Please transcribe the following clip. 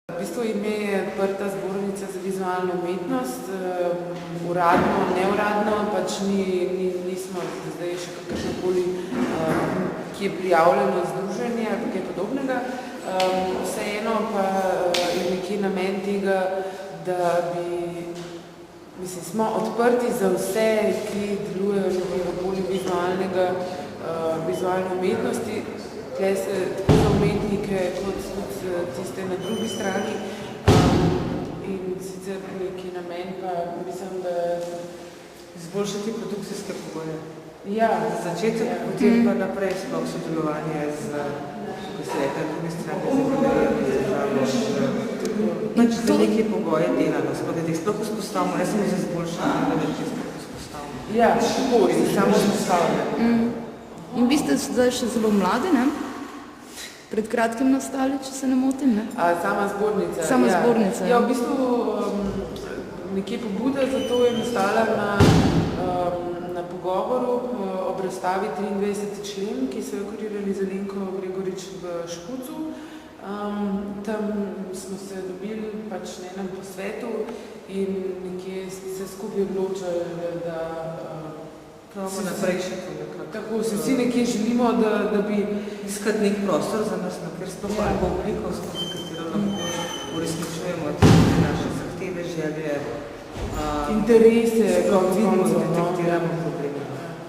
V bistvu ime je Odprta zbornica za vizualno umetnost, uradno, neuradno, pač nismo zdaj še kakršnokoli, ki je prijavljeno združenje ali kaj podobnega. Vseeno pa je nekje namen tega, da smo odprti za vse, ki delujejo v polju vizualne umetnosti. Tle se tako za umetnike, kot tudi tiste na drugi strani. In sicer neki namen pa mislim, da izboljšati produkcijske pogoje. Ja. Za začetek, potem pa naprej sploh sodelovanje z druge strani, z galerije, z državo. Pač za neke pogoje delano, da jih sploh vzpostavimo, ne samo za izboljšanje, da jih sploh vzpostavimo. Ja, tako, samo vzpostavljamo. In vi ste zdaj še zelo mladi, ne? Pred kratkim nastali, če se ne motim, ne? Sama zbornica. Sama zbornica, ja. Ja, v bistvu nekje pobuda za to je nastala na pogovoru ob razstavi 23. člen, ki so jo kurirali z Alenko Gregorič v Škucu. Tam smo se dobili pač na enem posvetu in nekje se skupaj odločili, da Pravimo naprej še to nekako. Tako, se vsi nekje želimo, da bi iskati nek prostor za nas, ker sploh bo obliko, skozi katero lahko uresničujemo naše zahteve, želje, interese, vidimo, detektiramo